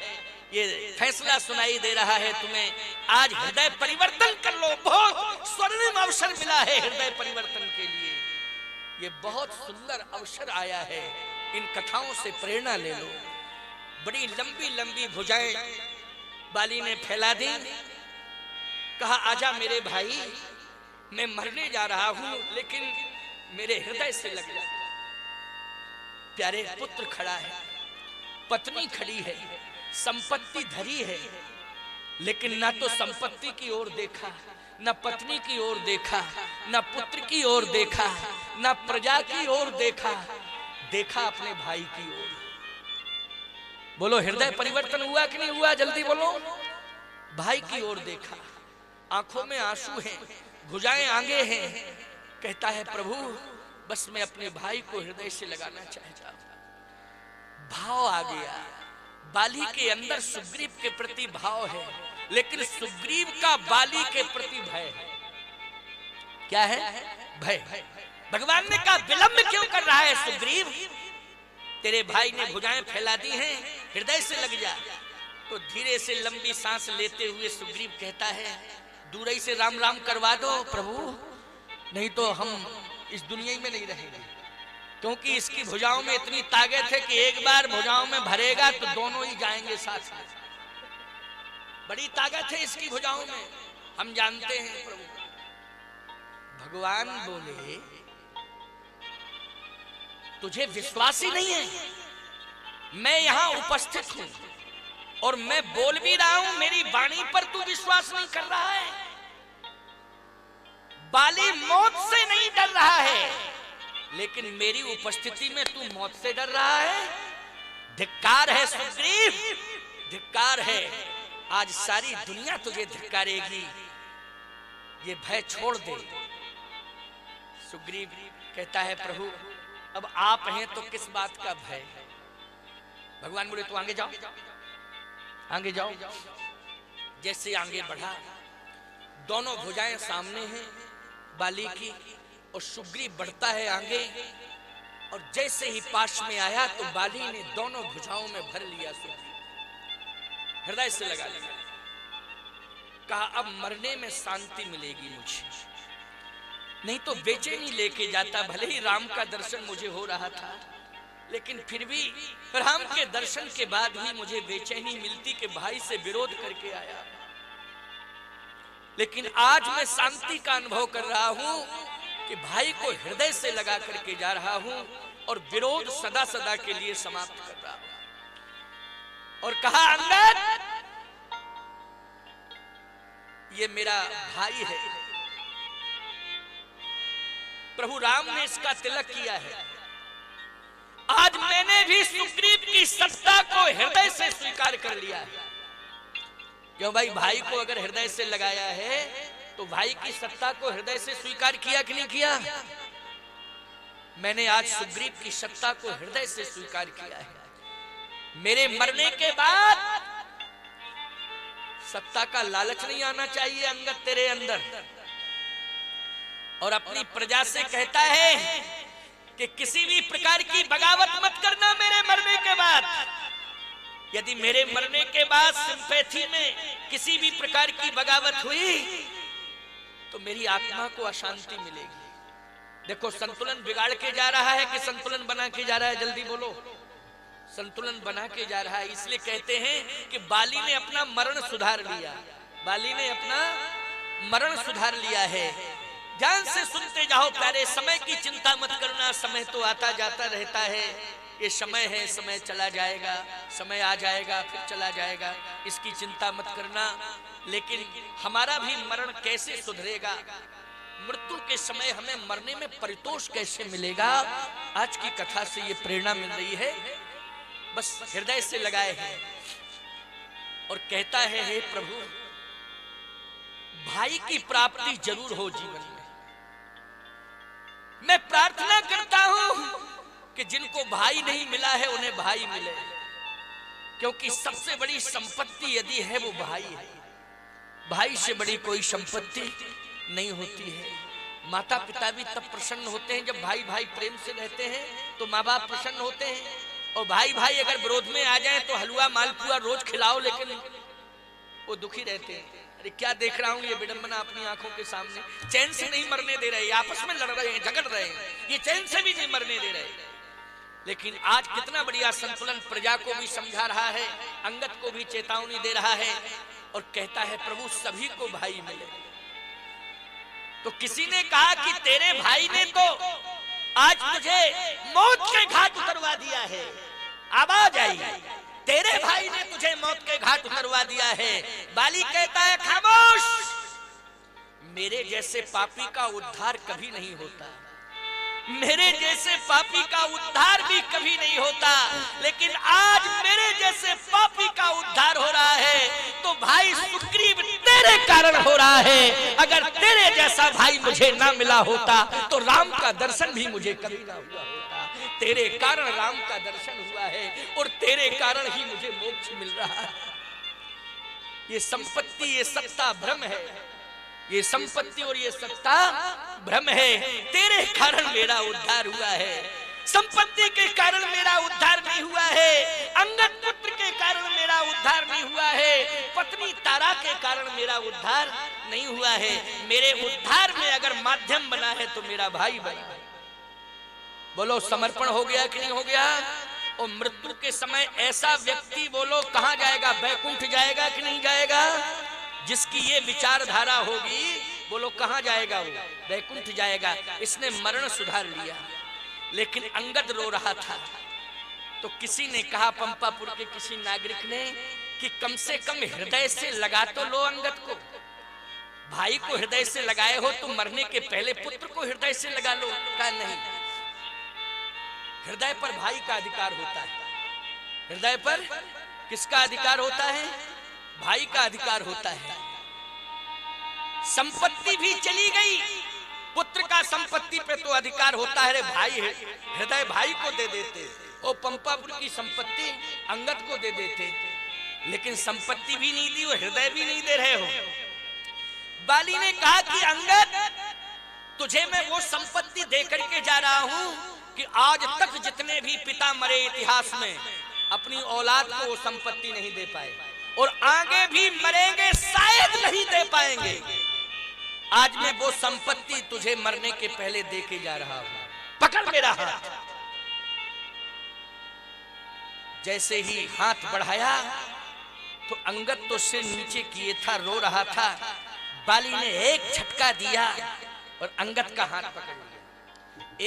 ये फैसला सुनाई दे रहा है तुम्हें, आज हृदय परिवर्तन कर लो। बहुत स्वर्णिम अवसर मिला है हृदय परिवर्तन के लिए। ये बहुत सुंदर अवसर आया है, इन कथाओं से प्रेरणा ले लो। बड़ी लंबी लंबी भुजाएं बाली ने फैला दी। कहा आजा मेरे भाई, मैं मरने जा रहा हूं लेकिन मेरे हृदय से लग जा। प्यारे पुत्र खड़ा है, पत्नी खड़ी है, संपत्ति धरी है, लेकिन ना तो संपत्ति की ओर देखा, ना पत्नी की ओर देखा, ना पुत्र की ओर देखा, ना प्रजा की ओर देखा, देखा अपने भाई की ओर। बोलो हृदय परिवर्तन हुआ कि नहीं हुआ? जल्दी बोलो। भाई की ओर देखा, आंखों में आंसू हैं, भुजाएं आगे हैं। कहता है प्रभु बस मैं अपने भाई को हृदय से लगाना चाहता हूं। भाव आ गया। बाली के अंदर सुग्रीव के प्रति भाव है, लेकिन सुग्रीव का बाली के प्रति भय है। क्या है? भय। भगवान ने कहा विलंब क्यों कर रहा है सुग्रीव? तेरे भाई ने भुजाएं फैला दी हैं, हृदय से लग जा। तो धीरे से लंबी सांस लेते हुए सुग्रीव कहता है दूरई से राम राम करवा दो प्रभु, नहीं तो हम इस दुनिया में नहीं रहेंगे। क्योंकि इसकी भुजाओं में इतनी ताकत है कि एक बार भुजाओं में भरेगा तो दोनों ही जाएंगे साथ में। बड़ी ताकत है इसकी भुजाओं में, हम जानते हैं प्रभु। भगवान बोले तुझे विश्वास ही नहीं है, मैं यहां उपस्थित हूं और मैं बोल भी रहा हूं, मेरी वाणी पर तू विश्वास नहीं कर रहा है। बाली मौत से नहीं डर रहा है, लेकिन मेरी उपस्थिति में तू मौत से डर रहा है। धिक्कार है सुग्रीव, धिक्कार है। आज सारी दुनिया तुझे धिक्कारेगी, ये भय छोड़ दे। सुग्रीव कहता है प्रभु अब आप हैं तो किस बात का भय? भगवान बोले तो आगे जाओ, आगे जाओ। जैसे आगे बढ़ा, दोनों भुजाएं सामने हैं बाली की, और सुग्रीव बढ़ता है आगे। और जैसे ही पास में आया तो बाली ने दोनों भुजाओं में भर लिया सुग्रीव, हृदय से लगा लिया। कहा अब मरने में शांति मिलेगी मुझे, नहीं तो बेचैनी लेके जाता। भले ही राम का दर्शन मुझे हो रहा था, लेकिन फिर भी राम के दर्शन के बाद भी मुझे बेचैनी मिलती कि भाई से विरोध करके आया। लेकिन आज मैं शांति का अनुभव कर रहा हूं कि भाई को हृदय से लगा करके जा रहा हूं और विरोध सदा सदा के लिए समाप्त कर रहा हूं। और कहा अंगद ये मेरा भाई है, प्रभु राम ने इसका तिलक किया है। आज मैंने भी सुग्रीव की सत्ता को हृदय से स्वीकार कर लिया है। क्यों भाई? भाई को अगर हृदय से लगाया है तो भाई की सत्ता को हृदय से स्वीकार किया कि नहीं किया? मैंने आज सुग्रीव की सत्ता को हृदय से स्वीकार किया है। मेरे मरने के बाद सत्ता का लालच नहीं आना चाहिए अंगद तेरे अंदर। और अपनी प्रजा से कहता है कि किसी भी प्रकार की बगावत मत करना मेरे मरने के बाद। यदि मेरे मरने के बाद सिंपैथी में किसी भी प्रकार की बगावत हुई तो मेरी आत्मा को अशांति मिलेगी। देखो संतुलन बिगाड़ के जा रहा है कि संतुलन बना के जा रहा है? जल्दी बोलो। संतुलन बना के जा रहा है। इसलिए कहते हैं कि बाली ने अपना मरण सुधार लिया, बाली ने अपना मरण सुधार लिया है। ध्यान से सुनते जाओ प्यारे, समय की चिंता मत करना, समय तो आता जाता रहता है। ये समय है, समय चला जाएगा, समय आ जाएगा फिर चला जाएगा, इसकी चिंता मत करना। लेकिन हमारा भी मरण कैसे सुधरेगा? मृत्यु के समय हमें मरने में परितोष कैसे मिलेगा, आज की कथा से ये प्रेरणा मिल रही है। बस हृदय से लगाए हैं और कहता है, हे प्रभु, भाई की प्राप्ति जरूर हो जीवन में। मैं प्रार्थना करता हूं कि जिनको भाई नहीं मिला है उन्हें भाई मिले, क्योंकि सबसे बड़ी संपत्ति यदि है वो भाई है। भाई से बड़ी कोई संपत्ति नहीं होती है। माता पिता भी तब प्रसन्न होते हैं जब भाई भाई प्रेम से रहते हैं, तो माँ बाप प्रसन्न होते हैं। और भाई भाई अगर विरोध में आ जाए तो हलवा मालपुआ रोज खिलाओ, लेकिन वो दुखी रहते हैं। अरे क्या देख रहा हूं ये विडंबना अपनी आंखों के सामने। चैन से नहीं मरने दे रहे, आपस में लड़ रहे हैं, झगड़ रहे हैं, ये चैन से भी नहीं मरने दे रहे। लेकिन आज कितना बढ़िया संतुलन, प्रजा को भी समझा रहा है, अंगद को भी चेतावनी दे रहा है और कहता है, प्रभु सभी को भाई मिले। तो किसी ने कहा कि तेरे भाई ने तो आज तुझे मौत के घाट उतरवा दिया है। आवाज आई, तेरे भाई ने तुझे मौत के घाट उतरवा दिया है। बाली कहता है, खामोश, मेरे जैसे पापी का उद्धार कभी नहीं होता, मेरे जैसे पापी का उद्धार भी कभी नहीं होता। लेकिन आज मेरे जैसे पापी का उद्धार हो रहा है तो भाई सुग्रीव तेरे कारण हो रहा है। अगर तेरे जैसा भाई मुझे ना मिला होता तो राम का दर्शन भी मुझे कभी ना हुआ होता। तेरे कारण राम का दर्शन हुआ है और तेरे कारण ही मुझे मोक्ष मिल रहा है। ये संपत्ति, ये सत्ता भ्रम है, ये संपत्ति और ये सत्ता भ्रम है। तेरे कारण मेरा उद्धार हुआ है, संपत्ति के कारण मेरा उद्धार नहीं हुआ है, अंगद पुत्र के कारण मेरा उद्धार नहीं हुआ है, पत्नी तारा के कारण मेरा उद्धार नहीं हुआ है। मेरे उद्धार में अगर माध्यम बना है तो मेरा भाई बना है। बोलो समर्पण हो गया कि नहीं हो गया? और मृत्यु के समय ऐसा व्यक्ति बोलो कहां जाएगा? बैकुंठ जाएगा कि नहीं जाएगा? जिसकी ये विचारधारा होगी बोलो कहां जाएगा? वो बैकुंठ जाएगा। इसने मरण सुधार लिया। लेकिन अंगद रो रहा था तो किसी ने कहा, पंपापुर के किसी नागरिक ने, कि कम से कम हृदय से लगा तो लो अंगद को। भाई को हृदय से लगाए हो तो मरने के पहले पुत्र को हृदय से लगा लो। कहा नहीं, हृदय पर भाई का अधिकार होता है। हृदय पर किसका अधिकार होता है? भाई का अधिकार होता है। संपत्ति भी चली गई, पुत्र का संपत्ति पे तो अधिकार होता है। भाई हृदय भाई को दे देते और पंपापुर की संपत्ति अंगद को दे देते, लेकिन संपत्ति भी नहीं दी और हृदय भी नहीं दे रहे हो। बाली ने कहा कि अंगद, तुझे मैं वो संपत्ति दे करके जा रहा हूं कि आज तक जितने भी पिता मरे इतिहास में अपनी औलाद को वो संपत्ति नहीं दे पाए और आगे भी मरेंगे शायद नहीं दे पाएंगे। आज मैं वो संपत्ति तुझे मरने के पहले दे के जा रहा हूं, पकड़ मेरा हाथ। जैसे ही हाथ बढ़ाया तो अंगद तो सिर नीचे किए था, रो रहा था। बाली ने एक झटका दिया और अंगद का हाथ पकड़ लिया।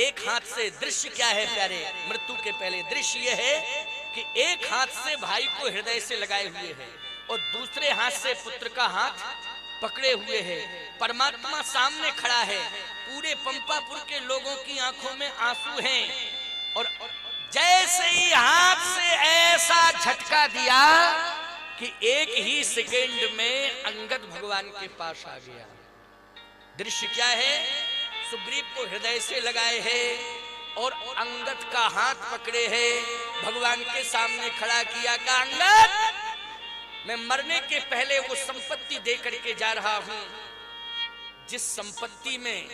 एक हाथ से दृश्य क्या है प्यारे? मृत्यु के पहले दृश्य यह है कि एक हाथ से भाई को हृदय से लगाए हुए है और दूसरे हाथ से पुत्र का हाथ पकड़े हुए है। परमात्मा सामने खड़ा है। पूरे पंपापुर के लोगों की आंखों में आंसू हैं और जैसे ही हाथ से ऐसा झटका दिया कि एक ही सेकेंड में अंगद भगवान के पास आ गया। दृश्य क्या है? सुग्रीव को हृदय से लगाए हैं और अंगद का हाथ पकड़े हैं, भगवान के सामने खड़ा किया। का अंगद, मैं मरने के पहले वो संपत्ति दे करके जा रहा हूं जिस संपत्ति में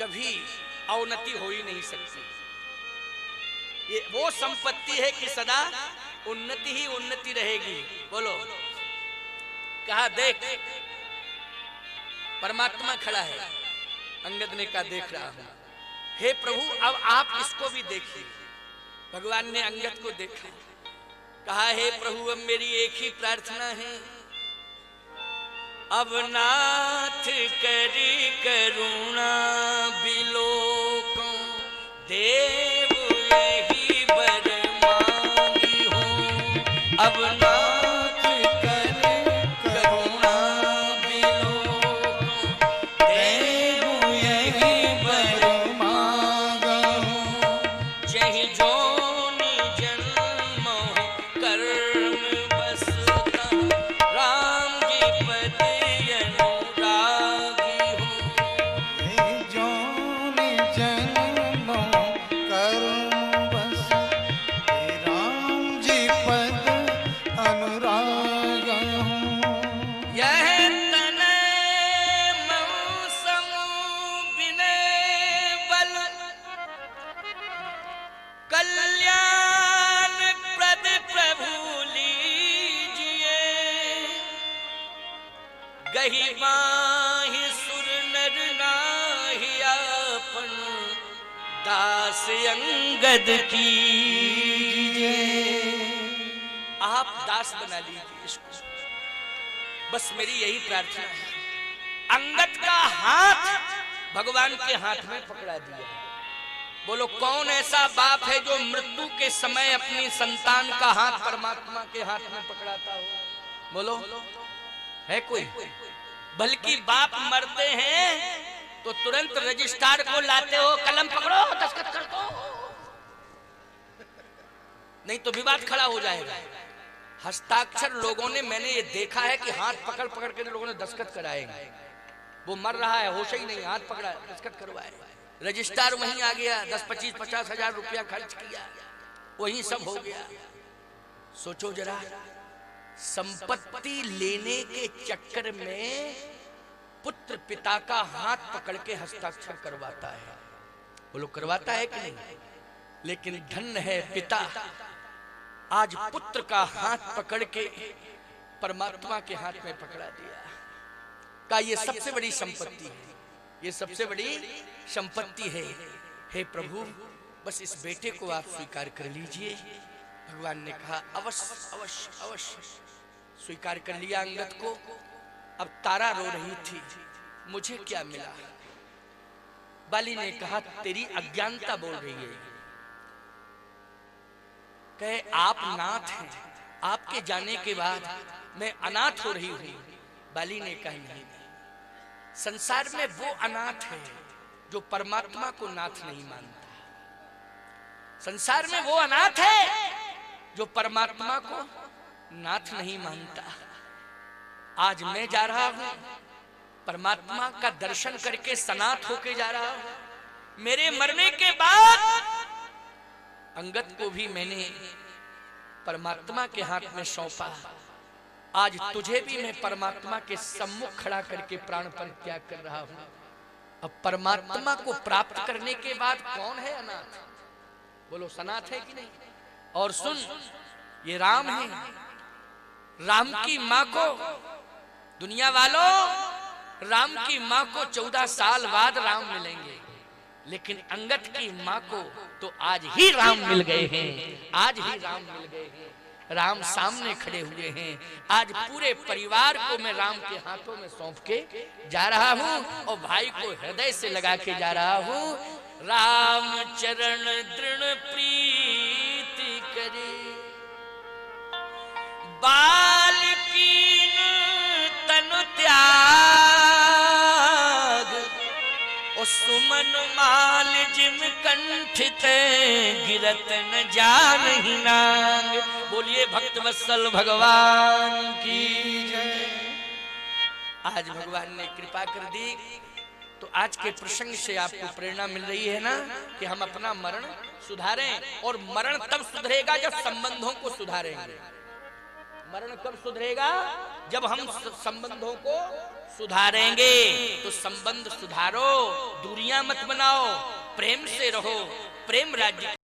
कभी अवनति हो ही नहीं सकती। ये वो संपत्ति है कि सदा उन्नति ही उन्नति रहेगी। बोलो। कहा देख, परमात्मा खड़ा है। अंगद ने कहा देख रहा हूं। हे प्रभु, अब आप इसको भी देखिए। भगवान ने अंगद को देखा, कहा हे प्रभु, अब मेरी एक ही प्रार्थना है, अब नाथ करी करुणा बिलोको, देव यही बर मांगी हूं। अब नाथ करी करुणा बिलोको, देव गही बाहि सुर नर नाहि आपन दास अंगद की। आप दास बना लीजिए इसको, बस मेरी यही प्रार्थना है। अंगद का हाथ भगवान के हाथ में पकड़ा दिया। बोलो कौन ऐसा बाप है जो मृत्यु के समय अपनी संतान का हाथ परमात्मा के हाथ में पकड़ाता हो? बोलो है कोई? बल्कि बाप मरते हैं तो तुरंत रजिस्ट्रार को लाते हो, कलम पकड़ो दस्तखत कर दो, नहीं तो विवाद खड़ा हो जाएगा। हस्ताक्षर लोगों ने, मैंने ये देखा है कि हाथ पकड़ पकड़ के लोगों ने दस्तखत कराएंगे। वो मर रहा है, होश ही नहीं, हाथ पकड़ा दस्तखत करवाए, रजिस्ट्रार वहीं आ गया, 10-25-50 हजार रुपया खर्च किया, वहीं सब हो गया। सोचो जरा, संपत्ति लेने के चक्कर में पुत्र पिता का हाथ पकड़ के हस्ताक्षर करवाता है। वो लोग करवाता है कि नहीं? लेकिन धन्य है पिता, आज पुत्र का हाथ पकड़ के परमात्मा के हाथ में पकड़ा दिया। का ये सबसे बड़ी संपत्ति है, ये सबसे बड़ी संपत्ति है। हे प्रभु, बस इस बेटे को आप स्वीकार कर लीजिए। भगवान ने कहा अवश्य अवश्य अवश्य। स्वीकार कर लिया अंगद को। अब तारा रो रही थी, मुझे क्या मिला? बाली ने कहा तेरी अज्ञानता बोल रही है। कहे आप नाथ हैं, आपके जाने के बाद मैं अनाथ हो रही हूं। बाली ने कहा नहीं, संसार में वो अनाथ है जो परमात्मा को नाथ नहीं मानता। संसार में वो अनाथ है जो परमात्मा को नाथ नहीं मानता। आज मैं जा रहा हूं, परमात्मा का दर्शन करके सनाथ होके जा रहा हूं। मेरे मरने के बाद अंगद को भी मैंने परमात्मा के हाथ में सौंपा। आज तुझे भी मैं परमात्मा के सम्मुख खड़ा करके प्राण परित्याग कर रहा हूं। अब परमात्मा को प्राप्त करने के बाद कौन है अनाथ? बोलो सनाथ है कि नहीं? और सुन, ये राम है, राम की माँ को, दुनिया वालों, राम की माँ को 14 साल बाद राम मिलेंगे, लेकिन अंगद की माँ को तो आज ही राम मिल गए हैं। आज ही राम मिल गए हैं, राम सामने खड़े हुए हैं। आज पूरे परिवार को मैं राम के हाथों में सौंप के जा रहा हूँ और भाई को हृदय से लगा के जा रहा हूँ। राम चरण दृढ़ प्रीति करे, बालकीन तनु त्याग, और सुमन माल जिम कंठित गिरत न जानहि नांग। बोलिए भक्त वत्सल भगवान की जय। आज भगवान ने कृपा कर दी, तो आज के प्रसंग से आपको प्रेरणा मिल रही है ना कि हम अपना मरण सुधारें। और मरण तब सुधरेगा जब संबंधों को सुधारेंगे। मरण कब सुधरेगा? जब हम संबंधों को सुधारेंगे। तो संबंध सुधारो, दूरियां मत बनाओ, प्रेम से रहो, प्रेम राज्य